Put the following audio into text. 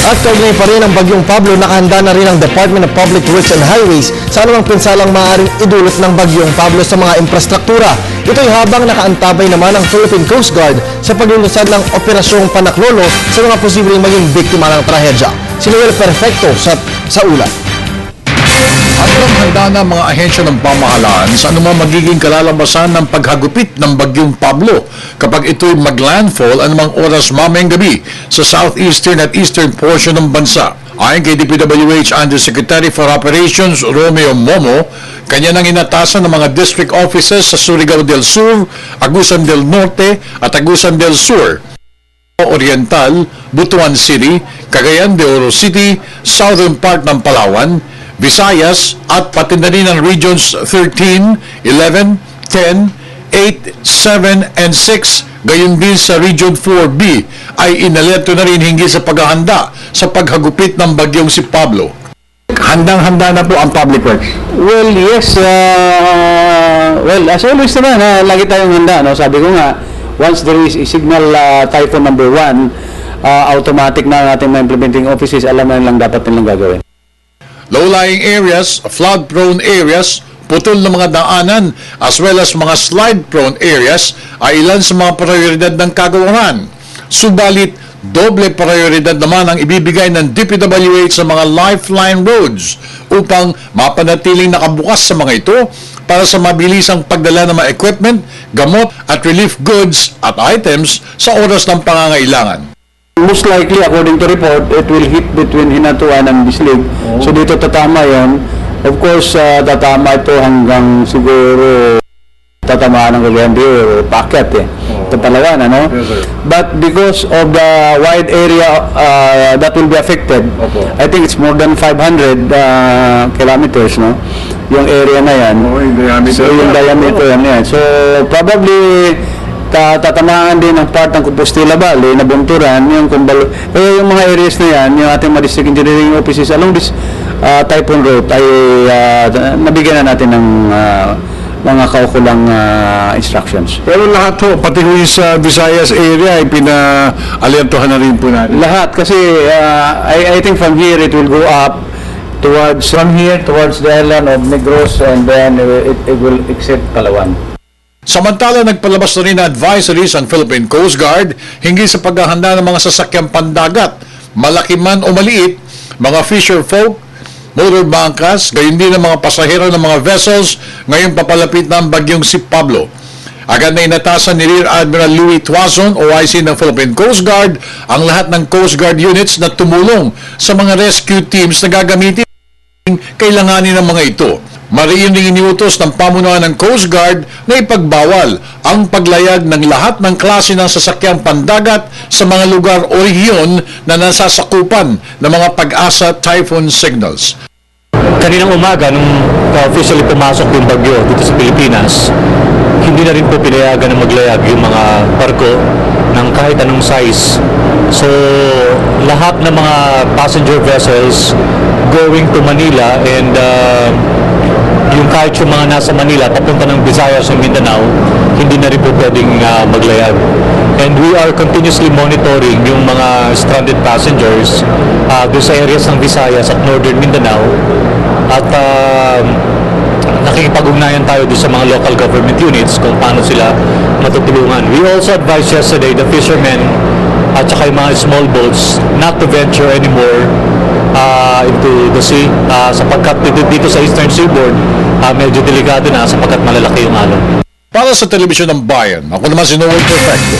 At kaugnay pa rin ang Bagyong Pablo, nakahanda na rin ang Department of Public Works and Highways sa anumang pinsalang maaaring idulot ng Bagyong Pablo sa mga infrastruktura. Ito'y habang nakaantabay naman ang Philippine Coast Guard sa paglulunsad ng Operasyong Panaklolo sa mga posibleng maging biktima ng trahedya. Si Noel Perfecto sa ulat. Handa na mga ahensya ng pamahalaan sa anumang magiging kalalabasan ng paghagupit ng Bagyong Pablo kapag ito'y maglandfall anumang oras mamayang gabi sa southeastern at eastern portion ng bansa. Ayon kay DPWH Undersecretary for Operations Romeo Momo, kanya nang inatasan ng mga district offices sa Surigao del Sur, Agusan del Norte at Agusan del Sur, Oriental, Butuan City, Cagayan de Oro City, southern part ng Palawan, Visayas at pati na rin ang Regions 13, 11, 10, 8, 7, and 6, gayon din sa Region 4B ay inalerto na rin hinggil sa paghahanda sa paghagupit ng bagyong si Pablo. Handang-handa na po ang Public Works. Well, yes. As always naman, lagi tayong handa. No? Sabi ko nga, once there is a signal typhoon number 1, automatic na ang ating mga implementing offices, alam na nilang dapat nilang gagawin. Low-lying areas, flood-prone areas, putol ng mga daanan, as well as mga slide-prone areas ay ilan sa mga prioridad ng kagawaran. Subalit, doble prioridad naman ang ibibigay ng DPWH sa mga lifeline roads upang mapanatiling nakabukas sa mga ito para sa mabilisang pagdala ng mga equipment, gamot at relief goods at items sa oras ng pangangailangan. Most likely, according to report, it will hit between Hinatuan and Bislig. So dito tatama yon. Of course, tatama ito hanggang siguro tatamaan ng Cagayan de Oro, Pakyat ito Palawan, ano? Yes, But because of the wide area that will be affected, I think it's more than 500 kilometers, no? Yung area na yan. Yung diameter yan. So probably tatamaan din ang part ng Compostela Valley, Nabunturan, yung mga areas na yan, yung ating mga district engineering offices along this typhoon route ay nabigyan na natin ng mga kaukulang instructions. Pero lahat ho, pati ho sa Visayas area ay pina-alertohan na rin po natin. Lahat, kasi I think from here it will go up towards the island of Negros, and then it will exit Palawan. Samantala, nagpalabas na rin na advisories ang Philippine Coast Guard hinggil sa paghahanda ng mga sasakyang pandagat, malaki man o maliit, mga fisher folk, motor bangkas, gayon din ang mga pasahero ng mga vessels ngayong papalapit na ang bagyong si Pablo. Agad na inatasan ni Rear Admiral Louis Tuazon, OIC ng Philippine Coast Guard, ang lahat ng Coast Guard units na tumulong sa mga rescue teams na gagamitin kailanganin ng mga ito. Mariin ring iniutos ng pamunuan ng Coast Guard na ipagbawal ang paglayag ng lahat ng klase ng sasakyang pandagat sa mga lugar o rehiyon na nasasakupan ng mga pag-asa typhoon signals. Kaninang umaga, nung officially pumasok yung bagyo dito sa Pilipinas, hindi na rin po pinayagan na maglayag yung mga barko ng kahit anong size. So, lahat ng mga passenger vessels going to Manila and yung kahit yung mga nasa Manila papunta ng Visayas and Mindanao, hindi na rin po pwedeng maglayag. And we are continuously monitoring yung mga stranded passengers doon sa areas ng Visayas at Northern Mindanao, at nakikipag-ugnayan tayo doon sa mga local government units kung paano sila matutulungan. We also advised yesterday the fishermen at saka yung mga small boats not to venture anymore into the sea sapagkat dito sa Eastern Seaboard medyo delikado na sapagkat malalaki yung alon. Para sa Telebisyon ng Bayan, ako naman si Noel Perfecto.